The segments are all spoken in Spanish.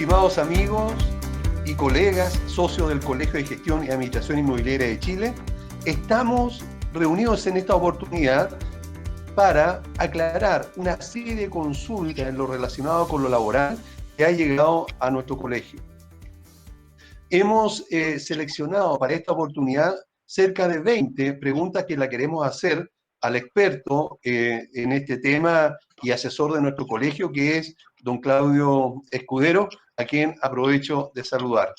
Estimados amigos y colegas, socios del Colegio de Gestión y Administración Inmobiliaria de Chile, estamos reunidos en esta oportunidad para aclarar una serie de consultas en lo relacionado con lo laboral que ha llegado a nuestro colegio. Hemos seleccionado para esta oportunidad cerca de 20 preguntas que la queremos hacer al experto en este tema y asesor de nuestro colegio, que es don Claudio Escudero, a quien aprovecho de saludar.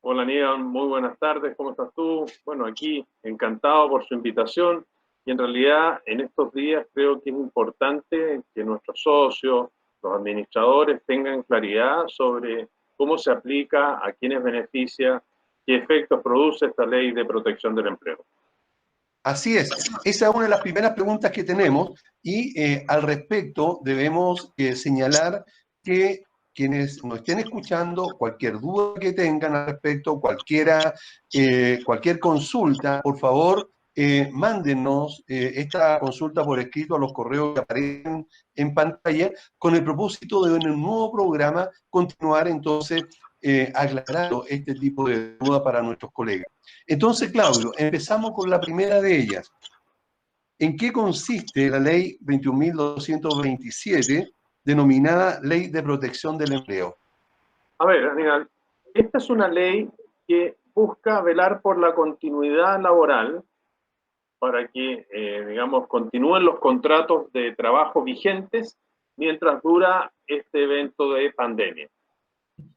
Hola Aníbal, muy buenas tardes, ¿cómo estás tú? Bueno, aquí encantado por su invitación y en realidad en estos días creo que es importante que nuestros socios, los administradores tengan claridad sobre cómo se aplica, a quiénes beneficia, qué efectos produce esta ley de protección del empleo. Así es, esa es una de las primeras preguntas que tenemos y al respecto debemos señalar que quienes nos estén escuchando, cualquier duda que tengan al respecto, cualquier consulta, por favor, mándenos esta consulta por escrito a los correos que aparecen en pantalla con el propósito de en un nuevo programa continuar entonces aclarando este tipo de dudas para nuestros colegas. Entonces, Claudio, empezamos con la primera de ellas. ¿En qué consiste la ley 21.227, denominada Ley de Protección del Empleo? A ver, Aníbal, esta es una ley que busca velar por la continuidad laboral para que, digamos, continúen los contratos de trabajo vigentes mientras dura este evento de pandemia.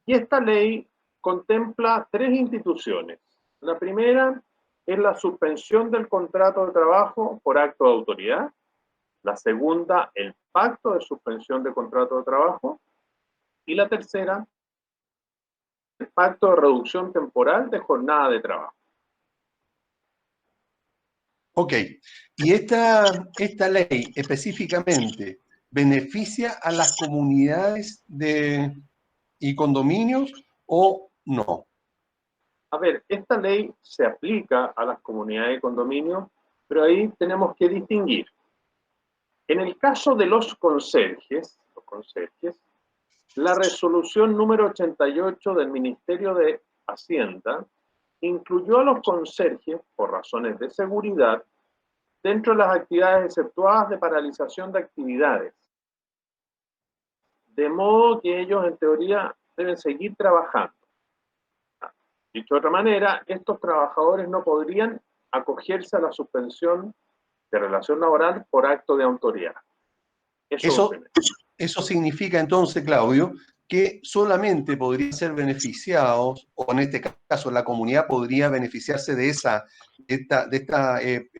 Y esta ley contempla tres instituciones. La primera es la suspensión del contrato de trabajo por acto de autoridad. La segunda, el pacto de suspensión de contrato de trabajo. Y la tercera, el pacto de reducción temporal de jornada de trabajo. Ok, y esta ley específicamente beneficia a las comunidades y condominios o no? A ver, esta ley se aplica a las comunidades de condominio, pero ahí tenemos que distinguir. En el caso de los conserjes, la resolución número 88 del Ministerio de Hacienda incluyó a los conserjes, por razones de seguridad, dentro de las actividades exceptuadas de paralización de actividades. De modo que ellos, en teoría, deben seguir trabajando. Dicho de otra manera, estos trabajadores no podrían acogerse a la suspensión de relación laboral por acto de autoridad. Eso significa entonces, Claudio, que solamente podrían ser beneficiados, o en este caso la comunidad podría beneficiarse de esta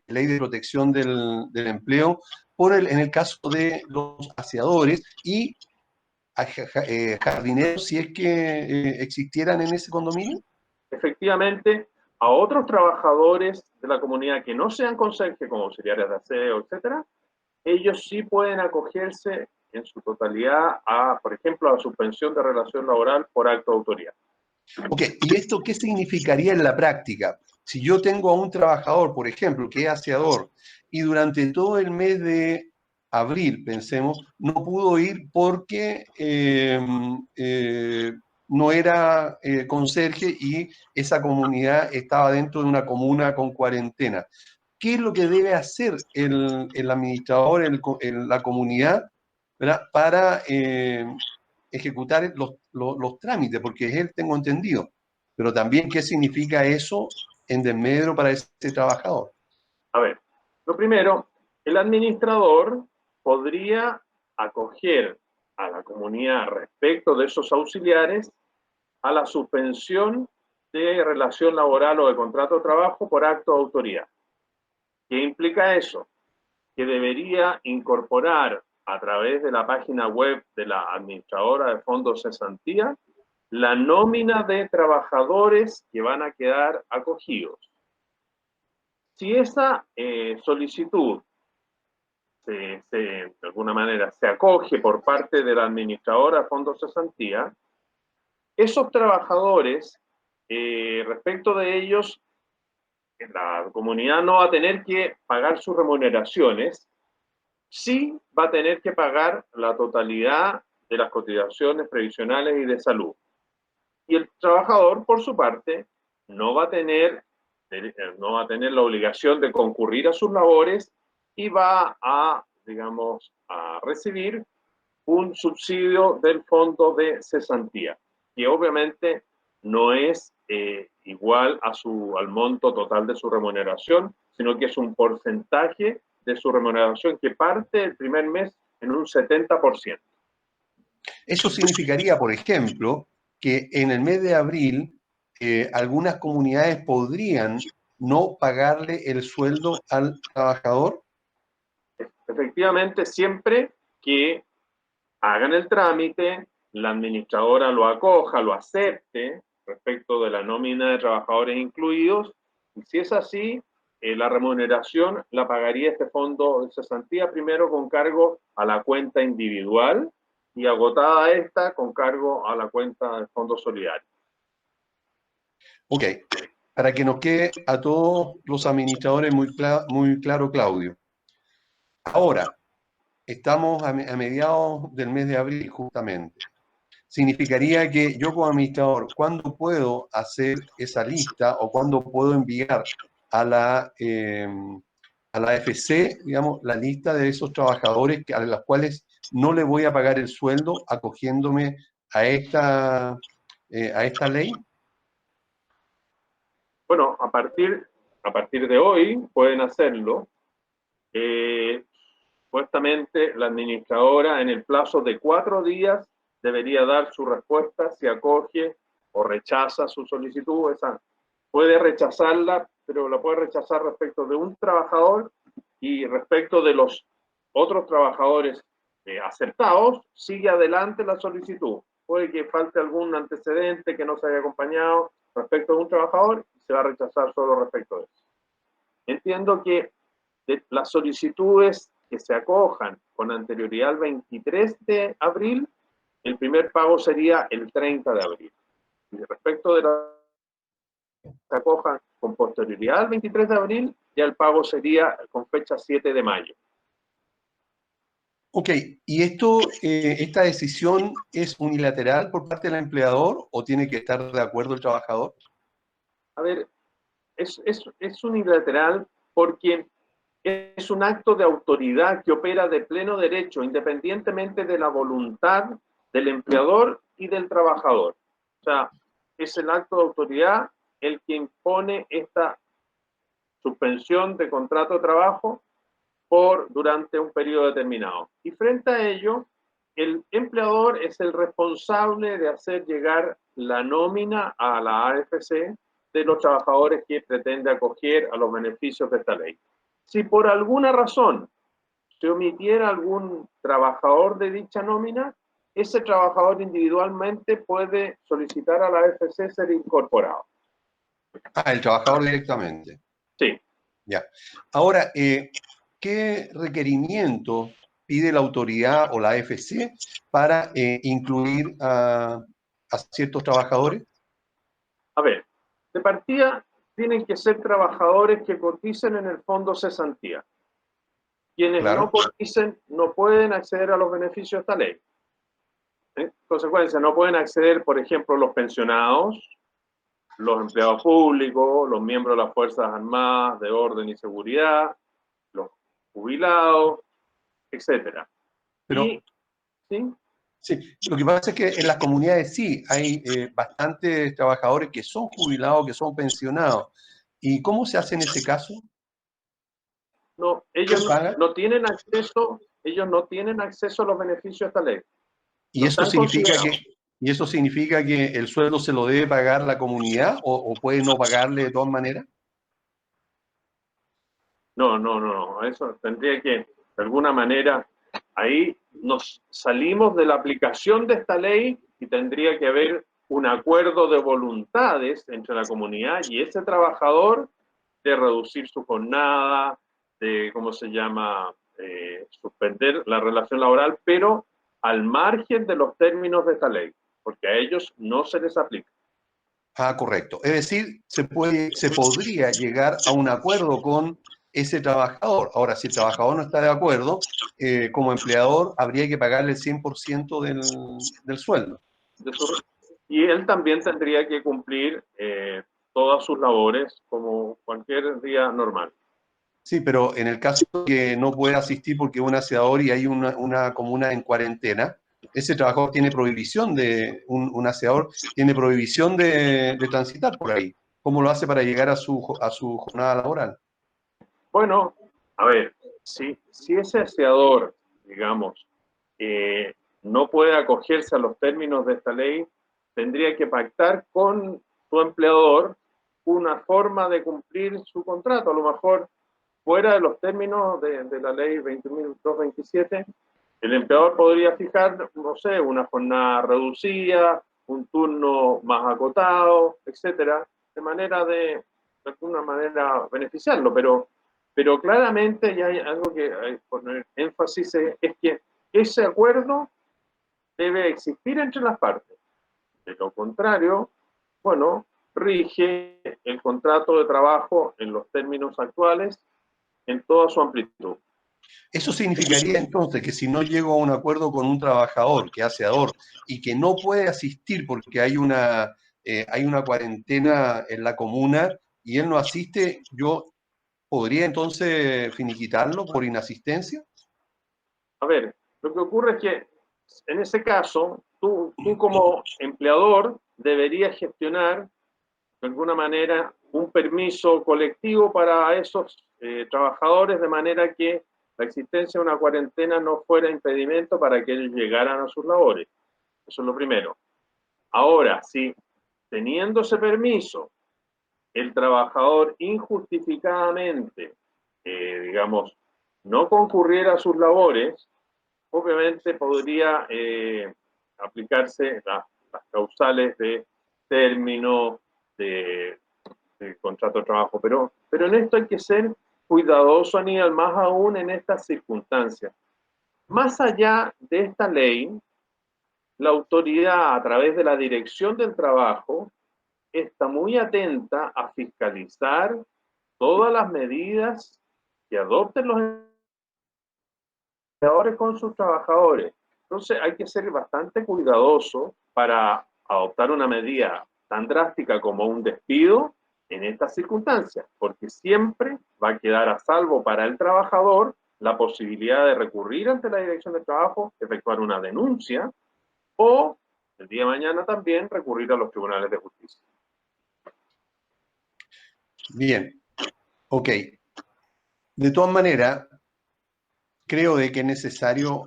ley de protección del empleo en el caso de los aseadores y jardineros, si es que existieran en ese condominio. Efectivamente, a otros trabajadores de la comunidad que no sean conserjes, como auxiliares de aseo, etcétera, ellos sí pueden acogerse en su totalidad a, por ejemplo, a la suspensión de relación laboral por acto de autoridad. Ok, ¿y esto qué significaría en la práctica? Si yo tengo a un trabajador, por ejemplo, que es aseador, y durante todo el mes de abril, pensemos, no pudo ir porque no era conserje y esa comunidad estaba dentro de una comuna con cuarentena. ¿Qué es lo que debe hacer el administrador, la comunidad, ¿verdad? Para ejecutar los trámites? Porque es él, tengo entendido. Pero también, ¿qué significa eso en desmedro para ese trabajador? A ver, lo primero, el administrador podría acoger a la comunidad respecto de esos auxiliares a la suspensión de relación laboral o de contrato de trabajo por acto de autoridad. ¿Qué implica eso? Que debería incorporar a través de la página web de la administradora de fondos cesantía la nómina de trabajadores que van a quedar acogidos. Si esa solicitud de alguna manera se acoge por parte de la administradora de fondos cesantía, esos trabajadores, respecto de ellos, la comunidad no va a tener que pagar sus remuneraciones, sí va a tener que pagar la totalidad de las cotizaciones previsionales y de salud. Y el trabajador, por su parte, no va a tener la obligación de concurrir a sus labores y va a, digamos, a recibir un subsidio del fondo de cesantía, que obviamente no es igual al monto total de su remuneración, sino que es un porcentaje de su remuneración que parte el primer mes en un 70%. Eso significaría, por ejemplo, que en el mes de abril algunas comunidades podrían no pagarle el sueldo al trabajador. Efectivamente, siempre que hagan el trámite, la administradora lo acoja, lo acepte respecto de la nómina de trabajadores incluidos, y si es así, la remuneración la pagaría este fondo de cesantía primero con cargo a la cuenta individual y agotada esta con cargo a la cuenta del fondo solidario. Ok, para que nos quede a todos los administradores muy claro, Claudio. Ahora, estamos a mediados del mes de abril, justamente. Significaría que yo como administrador, ¿cuándo puedo hacer esa lista o cuándo puedo enviar a la AFC, digamos, la lista de esos trabajadores a los cuales no le voy a pagar el sueldo acogiéndome a esta ley? Bueno, a partir de hoy pueden hacerlo. Supuestamente la administradora en el plazo de 4 días debería dar su respuesta si acoge o rechaza su solicitud. Esa puede rechazarla, pero la puede rechazar respecto de un trabajador y respecto de los otros trabajadores aceptados, sigue adelante la solicitud. Puede que falte algún antecedente que no se haya acompañado respecto de un trabajador y se va a rechazar solo respecto de eso. Entiendo que de las solicitudes que se acojan con anterioridad al 23 de abril, el primer pago sería el 30 de abril. Y respecto de las que se acojan con posterioridad al 23 de abril, ya el pago sería con fecha 7 de mayo. Ok, ¿y esta decisión es unilateral por parte del empleador o tiene que estar de acuerdo el trabajador? A ver, es unilateral porque es un acto de autoridad que opera de pleno derecho, independientemente de la voluntad del empleador y del trabajador. O sea, es el acto de autoridad el que impone esta suspensión de contrato de trabajo durante un periodo determinado. Y frente a ello, el empleador es el responsable de hacer llegar la nómina a la AFC de los trabajadores que pretende acoger a los beneficios de esta ley. Si por alguna razón se omitiera algún trabajador de dicha nómina, ese trabajador individualmente puede solicitar a la AFC ser incorporado. Ah, el trabajador directamente. Sí. Ya. Ahora, ¿qué requerimiento pide la autoridad o la AFC para incluir a ciertos trabajadores? A ver, de partida tienen que ser trabajadores que coticen en el fondo cesantía. Quienes Claro. no coticen no pueden acceder a los beneficios de esta ley. En consecuencia, no pueden acceder, por ejemplo, los pensionados, los empleados públicos, los miembros de las Fuerzas Armadas de Orden y Seguridad, los jubilados, etc. Pero, ¿sí? sí, lo que pasa es que en las comunidades sí hay bastantes trabajadores que son jubilados, que son pensionados. ¿Y cómo se hace en ese caso? No, ellos no tienen acceso a los beneficios de esta ley. ¿Y No eso están significa considerados. y eso significa que el sueldo se lo debe pagar la comunidad o puede no pagarle de todas maneras? No. Eso tendría que, de alguna manera, ahí nos salimos de la aplicación de esta ley y tendría que haber un acuerdo de voluntades entre la comunidad y ese trabajador de reducir su jornada, de, ¿cómo se llama?, suspender la relación laboral, pero al margen de los términos de esta ley, porque a ellos no se les aplica. Ah, correcto. Es decir, se podría llegar a un acuerdo con ese trabajador. Ahora, si el trabajador no está de acuerdo, como empleador habría que pagarle el 100% del sueldo. Y él también tendría que cumplir todas sus labores como cualquier día normal. Sí, pero en el caso que no puede asistir porque es un aseador y hay una comuna en cuarentena, ese trabajador tiene prohibición un aseador tiene prohibición de transitar por ahí. ¿Cómo lo hace para llegar a su jornada laboral? Bueno, a ver, si ese aseador, digamos, no puede acogerse a los términos de esta ley, tendría que pactar con su empleador una forma de cumplir su contrato. A lo mejor, fuera de los términos de la ley 20.227, el empleador podría fijar, no sé, una jornada reducida, un turno más acotado, etcétera, de manera de alguna manera beneficiarlo, pero claramente ya hay algo que hay que poner énfasis es que ese acuerdo debe existir entre las partes. De lo contrario, bueno, rige el contrato de trabajo en los términos actuales en toda su amplitud. Eso significaría entonces que si no llego a un acuerdo con un trabajador que hace aseador y que no puede asistir porque hay una cuarentena en la comuna y él no asiste, yo podría entonces finiquitarlo por inasistencia. A ver, lo que ocurre es que en ese caso, tú como empleador deberías gestionar de alguna manera un permiso colectivo para esos trabajadores de manera que la existencia de una cuarentena no fuera impedimento para que ellos llegaran a sus labores. Eso es lo primero. Ahora, si teniendo ese permiso, el trabajador injustificadamente, digamos, no concurriera a sus labores, obviamente podría aplicarse las causales de término, de contrato de trabajo, pero en esto hay que ser cuidadoso, Aníbal, más aún en estas circunstancias. Más allá de esta ley, la autoridad a través de la Dirección del Trabajo está muy atenta a fiscalizar todas las medidas que adopten los empleadores con sus trabajadores. Entonces hay que ser bastante cuidadoso para adoptar una medida tan drástica como un despido en estas circunstancias, porque siempre va a quedar a salvo para el trabajador la posibilidad de recurrir ante la Dirección de Trabajo, efectuar una denuncia o el día de mañana también recurrir a los tribunales de justicia. Bien, ok. De todas maneras, creo de que es necesario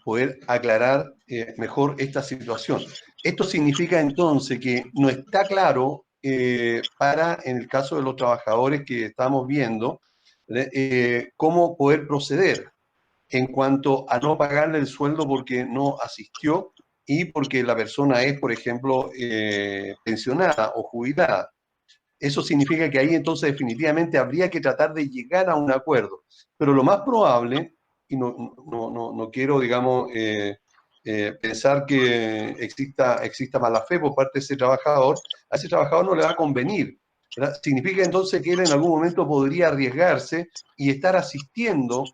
poder aclarar mejor esta situación. Esto significa entonces que no está claro para, en el caso de los trabajadores que estamos viendo, cómo poder proceder en cuanto a no pagarle el sueldo porque no asistió y porque la persona es, por ejemplo, pensionada o jubilada. Eso significa que ahí entonces definitivamente habría que tratar de llegar a un acuerdo. Pero lo más probable, y no quiero, digamos, pensar que exista mala fe por parte de ese trabajador, a ese trabajador no le va a convenir, ¿verdad? Significa entonces que él en algún momento podría arriesgarse y estar asistiendo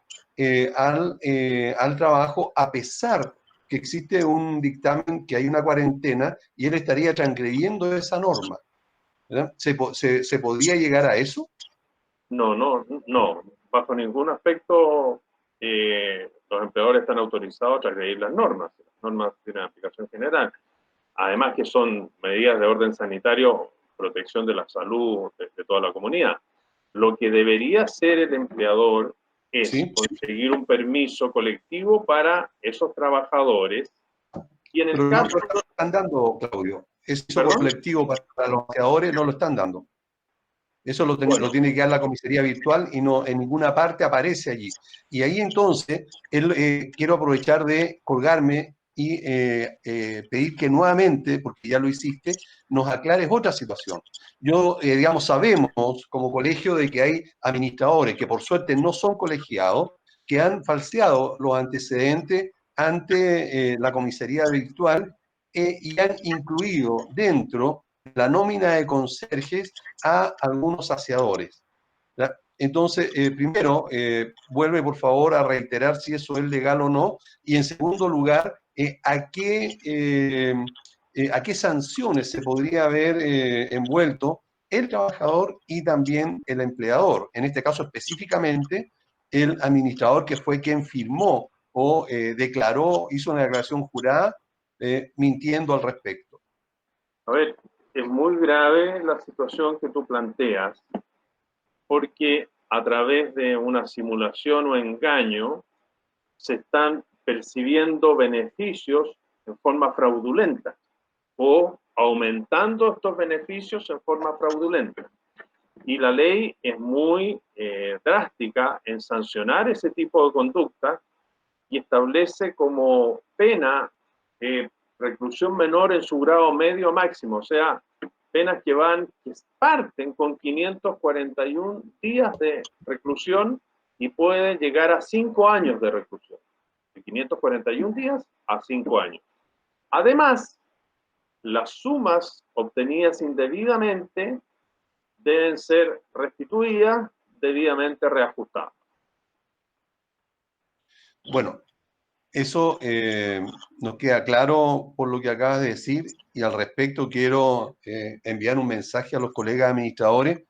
al trabajo a pesar que existe un dictamen, que hay una cuarentena, y él estaría transgrediendo esa norma. ¿Se podría llegar a eso? No, bajo ningún aspecto los empleadores están autorizados a transgredir las normas. Las normas tienen aplicación general. Además que son medidas de orden sanitario, protección de la salud de toda la comunidad. Lo que debería hacer el empleador es ¿Sí? conseguir un permiso colectivo para esos trabajadores y en el Pero no caso... lo están dando, Claudio. Eso ¿Perdón? colectivo para los creadores no lo están dando. Eso Bueno, lo tiene que dar la comisaría virtual y no en ninguna parte aparece allí. Y ahí entonces quiero aprovechar de colgarme y pedir que nuevamente, porque ya lo hiciste, nos aclares otra situación. Yo, digamos, sabemos como colegio de que hay administradores que por suerte no son colegiados, que han falseado los antecedentes ante la comisaría virtual y han incluido dentro la nómina de conserjes a algunos aseadores. Entonces, primero, vuelve por favor a reiterar si eso es legal o no, y en segundo lugar, a qué sanciones se podría haber envuelto el trabajador y también el empleador. En este caso específicamente, el administrador que fue quien firmó o declaró, hizo una declaración jurada mintiendo al respecto. A ver, es muy grave la situación que tú planteas, porque a través de una simulación o engaño se están percibiendo beneficios en forma fraudulenta o aumentando estos beneficios en forma fraudulenta. Y la ley es muy drástica en sancionar ese tipo de conducta y establece como pena reclusión menor en su grado medio máximo, o sea, penas que parten con 541 días de reclusión y pueden llegar a 5 años de reclusión. De 541 días a 5 años. Además, las sumas obtenidas indebidamente deben ser restituidas, debidamente reajustadas. Bueno, eso nos queda claro por lo que acabas de decir, y al respecto quiero enviar un mensaje a los colegas administradores,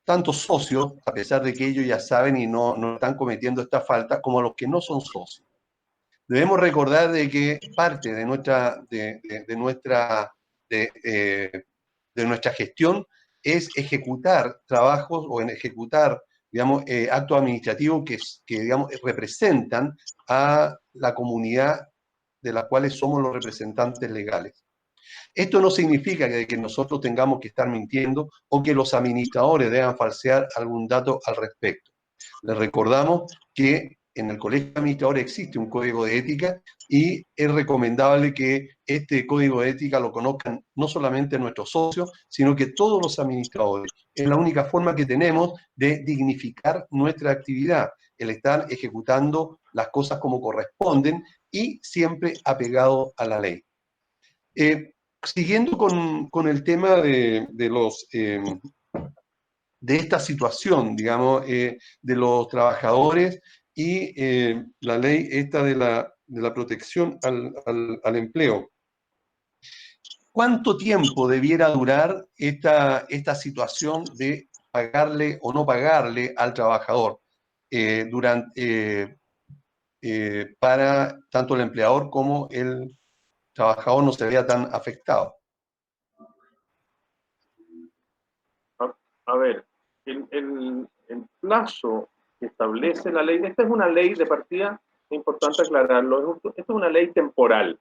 tanto socios, a pesar de que ellos ya saben y no están cometiendo esta falta, como a los que no son socios. Debemos recordar de que parte de nuestra gestión es ejecutar trabajos o en ejecutar, digamos, actos administrativos que, digamos, representan a la comunidad de la cual somos los representantes legales. Esto no significa que nosotros tengamos que estar mintiendo o que los administradores deban falsear algún dato al respecto. Les recordamos que en el Colegio de Administradores existe un código de ética y es recomendable que este código de ética lo conozcan no solamente nuestros socios, sino que todos los administradores. Es la única forma que tenemos de dignificar nuestra actividad, el estar ejecutando las cosas como corresponden y siempre apegado a la ley. Siguiendo con el tema de esta situación, digamos, de los trabajadores y la ley esta de la protección al empleo. ¿Cuánto tiempo debiera durar esta situación de pagarle o no pagarle al trabajador para tanto el empleador como el trabajador no se vea tan afectado? A ver, el plazo que establece la ley, esta es una ley de partida, es importante aclararlo, esta es una ley temporal,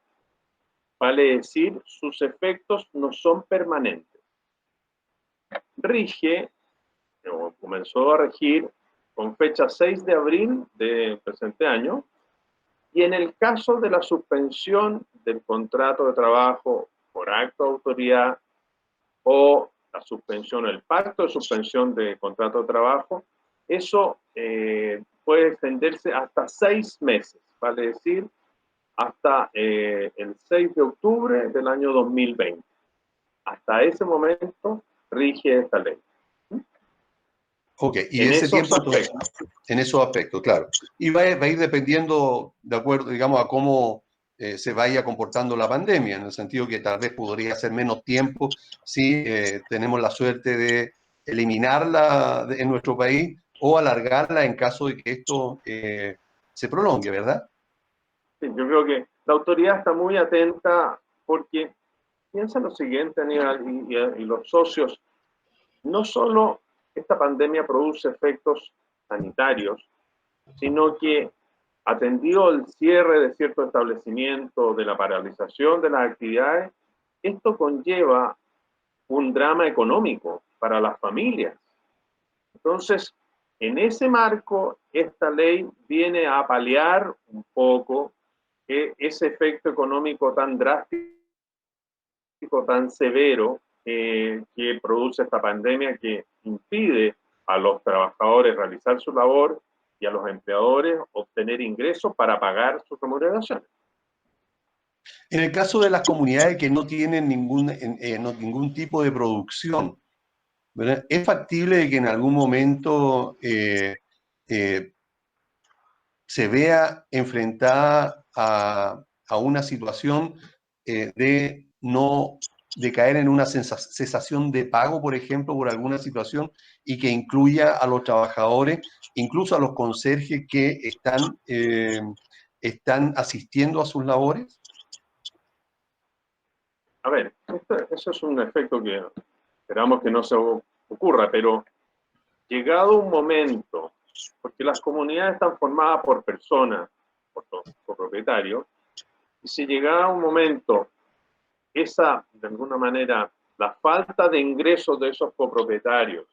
vale decir, sus efectos no son permanentes. Rige, o comenzó a regir con fecha 6 de abril del presente año, y en el caso de la suspensión del contrato de trabajo por acto de autoridad o la suspensión, el pacto de suspensión de contrato de trabajo, eso puede extenderse hasta 6 meses, vale decir, hasta el 6 de octubre del año 2020. Hasta ese momento rige esta ley. Ok, y ese tiempo, en esos aspectos, claro. Y va a ir dependiendo, de acuerdo, digamos, a cómo se vaya comportando la pandemia, en el sentido que tal vez podría ser menos tiempo si tenemos la suerte de eliminarla en nuestro país o alargarla en caso de que esto se prolongue, ¿verdad? Sí, yo creo que la autoridad está muy atenta porque piensa lo siguiente, Aníbal, y los socios, no solo esta pandemia produce efectos sanitarios, sino que atendido el cierre de ciertos establecimientos, de la paralización de las actividades, esto conlleva un drama económico para las familias. Entonces, en ese marco, esta ley viene a paliar un poco ese efecto económico tan drástico, tan severo que produce esta pandemia, que impide a los trabajadores realizar su labor y a los empleadores obtener ingresos para pagar sus remuneraciones. En el caso de las comunidades que no tienen ningún tipo de producción, ¿verdad? ¿Es factible de que en algún momento eh, se vea enfrentada a una situación de no de caer en una cesación de pago, por ejemplo, por alguna situación, y que incluya a los trabajadores, incluso a los conserjes que están asistiendo a sus labores? A ver, eso es un efecto que esperamos que no se ocurra, pero llegado un momento, porque las comunidades están formadas por personas, por propietarios, y si llegara un momento, esa, de alguna manera, la falta de ingresos de esos copropietarios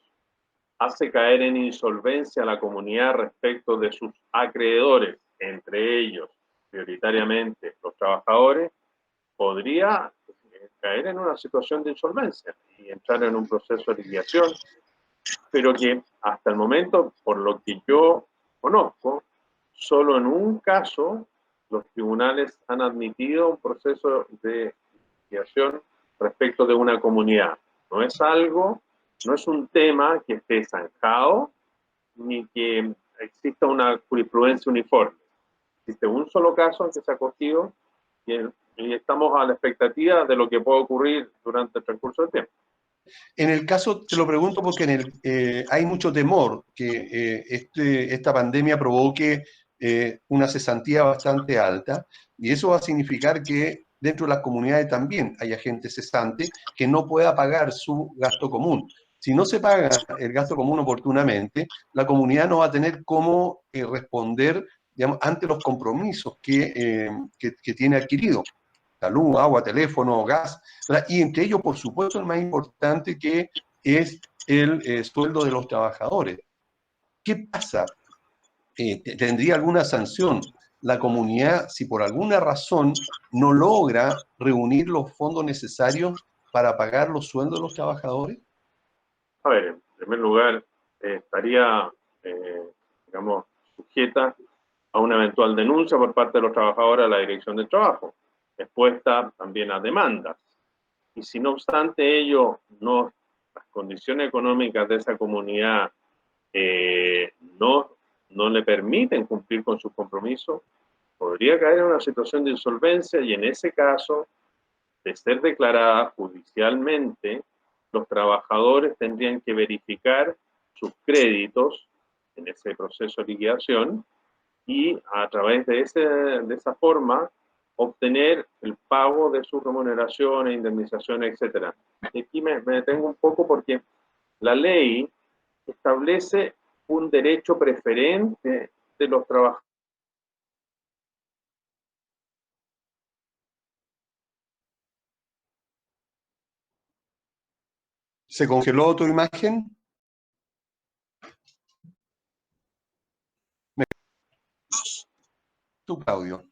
hace caer en insolvencia a la comunidad respecto de sus acreedores, entre ellos, prioritariamente, los trabajadores, podría caer en una situación de insolvencia y entrar en un proceso de liquidación, pero que hasta el momento, por lo que yo conozco, solo en un caso los tribunales han admitido un proceso de liquidación respecto de una comunidad. No es algo, no es un tema que esté zanjado ni que exista una jurisprudencia uniforme. Existe un solo caso en que se ha acogido y estamos a la expectativa de lo que pueda ocurrir durante el transcurso del tiempo. En el caso, te lo pregunto porque hay mucho temor que esta pandemia provoque una cesantía bastante alta, y eso va a significar que dentro de las comunidades también haya gente cesante que no pueda pagar su gasto común. Si no se paga el gasto común oportunamente, la comunidad no va a tener cómo responder, digamos, ante los compromisos que tiene adquirido: salud, agua, teléfono, gas, ¿verdad? Y entre ellos, por supuesto, el más importante, que es el sueldo de los trabajadores. ¿Qué pasa? ¿Tendría alguna sanción la comunidad si por alguna razón no logra reunir los fondos necesarios para pagar los sueldos de los trabajadores? A ver, en primer lugar, estaría, digamos, sujeta a una eventual denuncia por parte de los trabajadores a la Dirección del Trabajo, expuesta también a demandas. Y si no obstante ello, no, las condiciones económicas de esa comunidad no, no le permiten cumplir con sus compromisos, podría caer en una situación de insolvencia y en ese caso, de ser declarada judicialmente, los trabajadores tendrían que verificar sus créditos en ese proceso de liquidación y a través de esa forma obtener el pago de sus remuneraciones, indemnizaciones, etc. Y aquí me detengo un poco porque la ley establece un derecho preferente de los trabajadores. ¿Se congeló tu imagen? Tu, Claudio.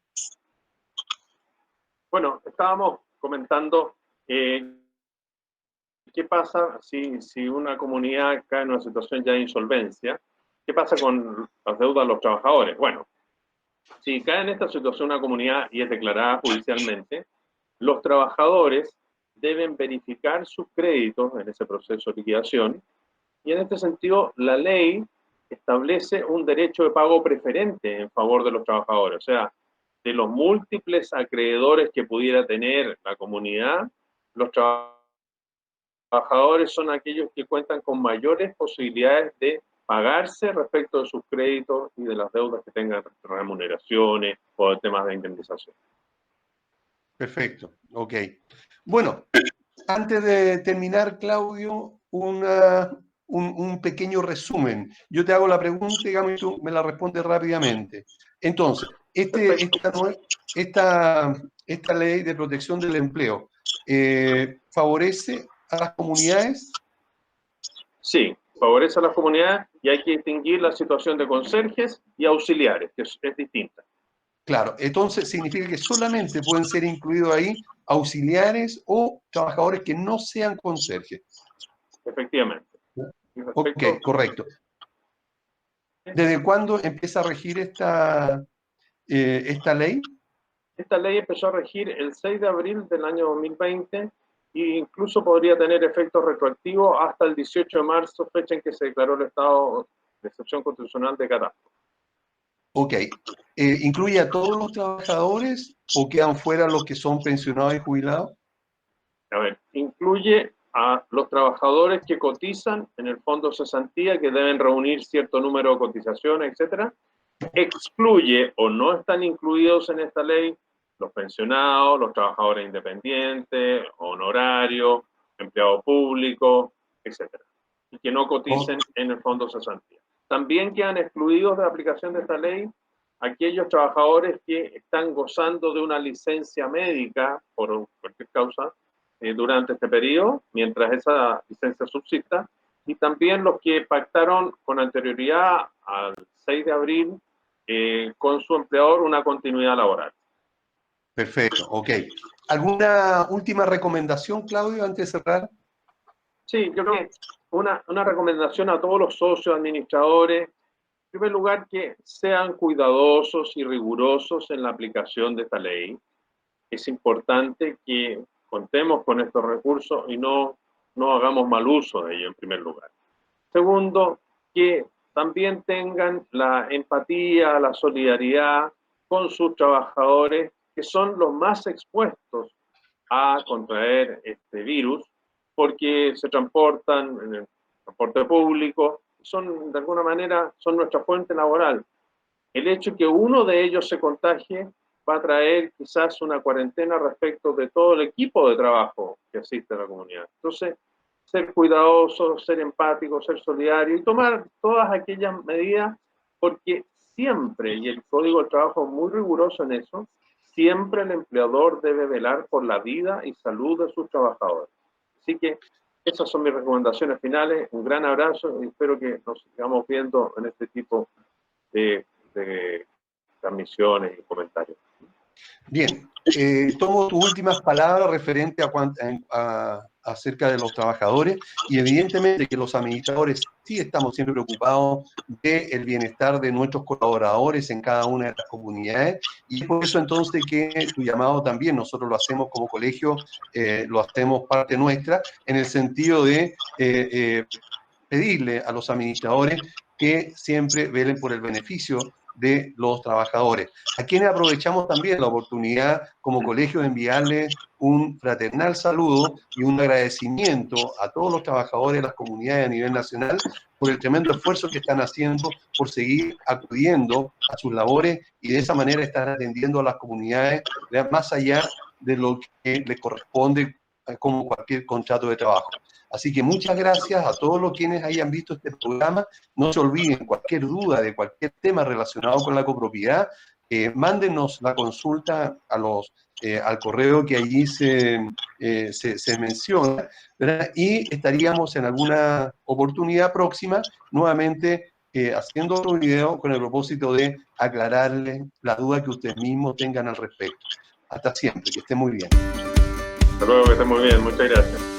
Bueno, estábamos comentando qué pasa si una comunidad cae en una situación ya de insolvencia. ¿Qué pasa con las deudas de los trabajadores? Bueno, si cae en esta situación una comunidad y es declarada judicialmente, los trabajadores deben verificar sus créditos en ese proceso de liquidación y en este sentido la ley establece un derecho de pago preferente en favor de los trabajadores. O sea, de los múltiples acreedores que pudiera tener la comunidad, los trabajadores son aquellos que cuentan con mayores posibilidades de pagarse respecto de sus créditos y de las deudas que tengan remuneraciones o de temas de indemnización. Perfecto, ok. Bueno, antes de terminar, Claudio, un pequeño resumen. Yo te hago la pregunta, digamos, y tú me la respondes rápidamente. Entonces, esta ley de protección del empleo favorece a las comunidades. Sí, favorece a las comunidades y hay que distinguir la situación de conserjes y auxiliares, que es distinta. Claro, entonces significa que solamente pueden ser incluidos ahí auxiliares o trabajadores que no sean conserjes. Efectivamente. Ok, correcto. ¿Desde cuándo empieza a regir esta ley? Esta ley empezó a regir el 6 de abril del año 2020 e incluso podría tener efectos retroactivos hasta el 18 de marzo, fecha en que se declaró el estado de excepción constitucional de catástrofe. Ok. ¿Incluye a todos los trabajadores o quedan fuera los que son pensionados y jubilados? A ver, incluye a los trabajadores que cotizan en el fondo cesantía, que deben reunir cierto número de cotizaciones, etcétera. Excluye o no están incluidos en esta ley los pensionados, los trabajadores independientes, honorarios, empleados públicos, etcétera, y que no coticen en el fondo cesantía. También quedan excluidos de la aplicación de esta ley aquellos trabajadores que están gozando de una licencia médica por cualquier causa durante este periodo, mientras esa licencia subsista, y también los que pactaron con anterioridad al 6 de abril con su empleador una continuidad laboral. Perfecto, ok. ¿Alguna última recomendación, Claudio, antes de cerrar? Sí, yo creo que una recomendación a todos los socios, administradores, en primer lugar, que sean cuidadosos y rigurosos en la aplicación de esta ley. Es importante que contemos con estos recursos y no hagamos mal uso de ellos en primer lugar. Segundo, que también tengan la empatía, la solidaridad con sus trabajadores, que son los más expuestos a contraer este virus, porque se transportan en el transporte público, son de alguna manera son nuestra fuente laboral. El hecho de que uno de ellos se contagie va a traer quizás una cuarentena respecto de todo el equipo de trabajo que asiste a la comunidad. Entonces, ser cuidadosos, ser empáticos, ser solidarios y tomar todas aquellas medidas, porque siempre, y el Código del Trabajo es muy riguroso en eso, siempre el empleador debe velar por la vida y salud de sus trabajadores. Así que esas son mis recomendaciones finales. Un gran abrazo y espero que nos sigamos viendo en este tipo de transmisiones y comentarios. Bien, tomo tus últimas palabras referente acerca de los trabajadores y evidentemente que los administradores sí estamos siempre preocupados del bienestar de nuestros colaboradores en cada una de las comunidades y por eso entonces que tu llamado también nosotros lo hacemos como colegio, lo hacemos parte nuestra en el sentido de pedirle a los administradores que siempre velen por el beneficio de los trabajadores, a quienes aprovechamos también la oportunidad como colegio de enviarles un fraternal saludo y un agradecimiento a todos los trabajadores de las comunidades a nivel nacional por el tremendo esfuerzo que están haciendo por seguir acudiendo a sus labores y de esa manera estar atendiendo a las comunidades más allá de lo que les corresponde como cualquier contrato de trabajo. Así que muchas gracias a todos los quienes hayan visto este programa. No se olviden, cualquier duda de cualquier tema relacionado con la copropiedad, mándenos la consulta al correo que allí se menciona, ¿verdad? Y estaríamos en alguna oportunidad próxima nuevamente haciendo otro video con el propósito de aclararles la duda que ustedes mismos tengan al respecto. Hasta siempre, que estén muy bien. Hasta luego, que estén muy bien. Muchas gracias.